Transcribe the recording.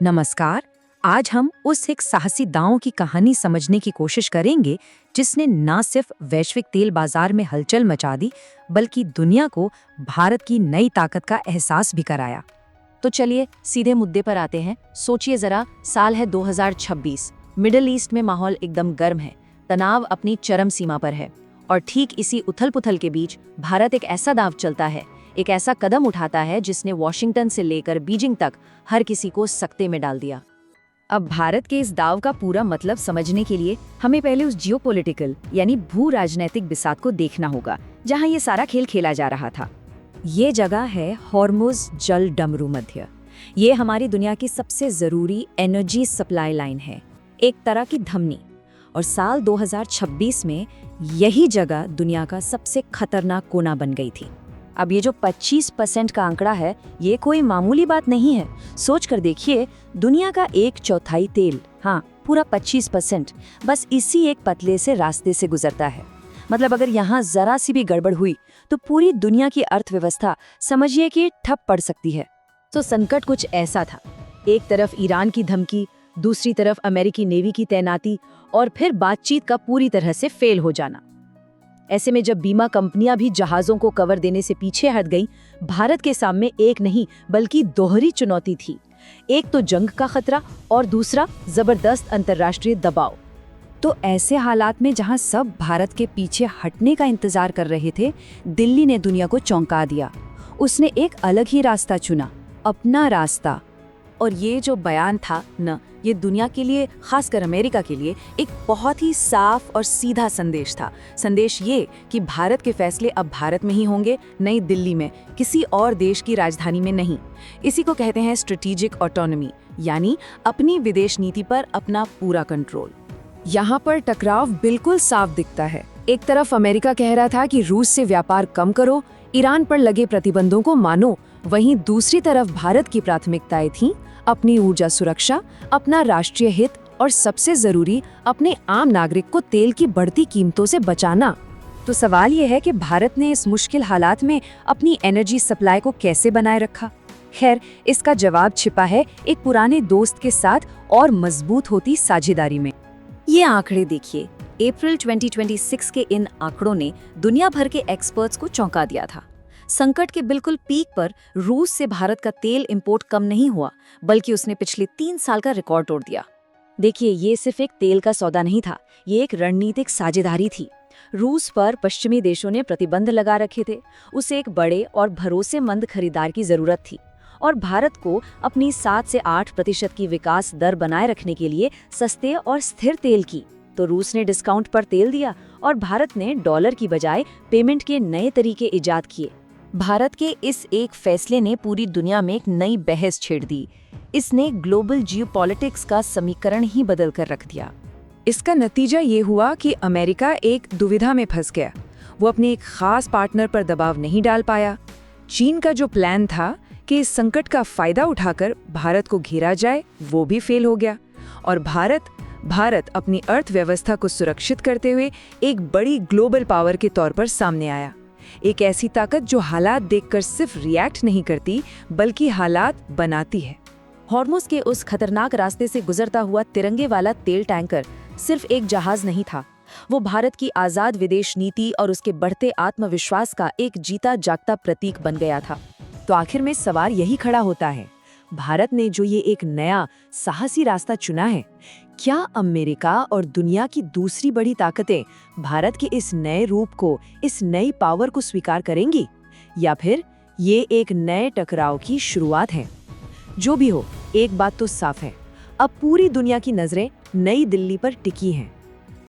नमस्कार। आज हम उस एक साहसी दांव की कहानी समझने की कोशिश करेंगे जिसने न सिर्फ वैश्विक तेल बाजार में हलचल मचा दी बल्कि दुनिया को भारत की नई ताकत का एहसास भी कराया। तो चलिए सीधे मुद्दे पर आते हैं। सोचिए जरा, साल है 2026, मिडिल ईस्ट में माहौल एकदम गर्म है, तनाव अपनी चरम सीमा पर है। और ठीक इसी उथल-पुथल के बीच भारत एक ऐसा दांव चलता है, एक ऐसा कदम उठाता है जिसने वॉशिंगटन से लेकर बीजिंग तक हर किसी को सकते में डाल दिया। अब भारत के इस दाव का पूरा मतलब समझने के लिए हमें पहले उस जियोपॉलिटिकल यानी भू राजनैतिक बिसात को देखना होगा जहां ये सारा खेल खेला जा रहा था। ये जगह है हॉर्मुज जल डमरू मध्य। ये हमारी दुनिया की सबसे जरूरी एनर्जी सप्लाई लाइन है, एक तरह की धमनी। और साल 2026 में यही जगह दुनिया का सबसे खतरनाक कोना बन गई थी। अब ये जो 25% का आंकड़ा है, ये कोई मामूली बात नहीं है। सोच कर देखिए, दुनिया का 1/4 तेल, हाँ पूरा 25%, बस इसी एक पतले से रास्ते से गुजरता है। मतलब अगर यहाँ जरा सी भी गड़बड़ हुई तो पूरी दुनिया की अर्थव्यवस्था समझिए कि ठप पड़ सकती है। तो संकट कुछ ऐसा था, एक तरफ ईरान की धमकी, दूसरी तरफ अमेरिकी नेवी की तैनाती और फिर बातचीत का पूरी तरह से फेल हो जाना। ऐसे में जब बीमा कंपनियां भी जहाजों को कवर देने से पीछे हट गईं, भारत के सामने एक नहीं बल्कि दोहरी चुनौती थी। एक तो जंग का खतरा और दूसरा जबरदस्त अंतर्राष्ट्रीय दबाव। तो ऐसे हालात में जहां सब भारत के पीछे हटने का इंतजार कर रहे थे, दिल्ली ने दुनिया को चौंका दिया। उसने एक अलग ही रास्ता चुना, अपना रास्ता। और ये जो बयान था न, ये दुनिया के लिए, खासकर अमेरिका के लिए, एक बहुत ही साफ और सीधा संदेश था। संदेश ये कि भारत के फैसले अब भारत में ही होंगे, नई दिल्ली में, किसी और देश की राजधानी में नहीं। इसी को कहते हैं स्ट्रेटेजिक ऑटोनॉमी, यानी अपनी विदेश नीति पर अपना पूरा कंट्रोल। यहाँ पर टकराव बिल्कुल साफ दिखता है। एक तरफ अमेरिका कह रहा था कि रूस से व्यापार कम करो, ईरान पर लगे प्रतिबंधों को मानो। वहीं दूसरी तरफ भारत की प्राथमिकताएं थीं अपनी ऊर्जा सुरक्षा, अपना राष्ट्रीय हित और सबसे जरूरी अपने आम नागरिक को तेल की बढ़ती कीमतों से बचाना। तो सवाल ये है कि भारत ने इस मुश्किल हालात में अपनी एनर्जी सप्लाई को कैसे बनाए रखा। खैर, इसका जवाब छिपा है एक पुराने दोस्त के साथ और मजबूत होती साझेदारी में। ये आंकड़े देखिए, अप्रैल 2026 के इन आंकड़ों ने दुनिया भर के एक्सपर्ट्स को चौंका दिया था। संकट के बिल्कुल पीक पर रूस से भारत का तेल इंपोर्ट कम नहीं हुआ, बल्कि उसने पिछले 3 साल का रिकॉर्ड तोड़ दिया। देखिए, ये सिर्फ एक तेल का सौदा नहीं था, ये एक रणनीतिक साझेदारी थी। रूस पर पश्चिमी देशों ने प्रतिबंध लगा रखे थे, उसे एक बड़े और भरोसेमंद खरीदार की जरूरत थी। और भारत को अपनी 7 से 8% की विकास दर बनाए रखने के लिए सस्ते और स्थिर तेल की। तो रूस ने डिस्काउंट पर तेल दिया और भारत ने डॉलर की बजाय पेमेंट के नए तरीके इजाद किए। भारत के इस एक फैसले ने पूरी दुनिया में एक नई बहस छेड़ दी। इसने ग्लोबल जियोपॉलिटिक्स का समीकरण ही बदल कर रख दिया। इसका नतीजा ये हुआ कि अमेरिका एक दुविधा में फंस गया। वो अपने एक खास पार्टनर पर दबाव नहीं डाल पाया। चीन का जो प्लान था कि इस संकट का फायदा उठाकर भारत को घेरा जाए, वो भी फेल हो गया। और भारत अपनी अर्थव्यवस्था को सुरक्षित करते हुए एक बड़ी ग्लोबल पावर के तौर पर सामने आया। एक ऐसी ताकत जो हालात देखकर सिर्फ रिएक्ट नहीं करती बल्कि हालात बनाती है। हॉर्मुज के उस खतरनाक रास्ते से गुजरता हुआ तिरंगे वाला तेल टैंकर सिर्फ एक जहाज नहीं था, वो भारत की आजाद विदेश नीति और उसके बढ़ते आत्मविश्वास का एक जीता जागता प्रतीक बन गया था। तो आखिर में सवाल यही खड़ा होता है, भारत ने जो ये एक नया साहसी रास्ता चुना है, क्या अमेरिका और दुनिया की दूसरी बड़ी ताकतें भारत के इस नए रूप को, इस नई पावर को स्वीकार करेंगी, या फिर ये एक नए टकराव की शुरुआत है? जो भी हो, एक बात तो साफ है, अब पूरी दुनिया की नजरें नई दिल्ली पर टिकी हैं।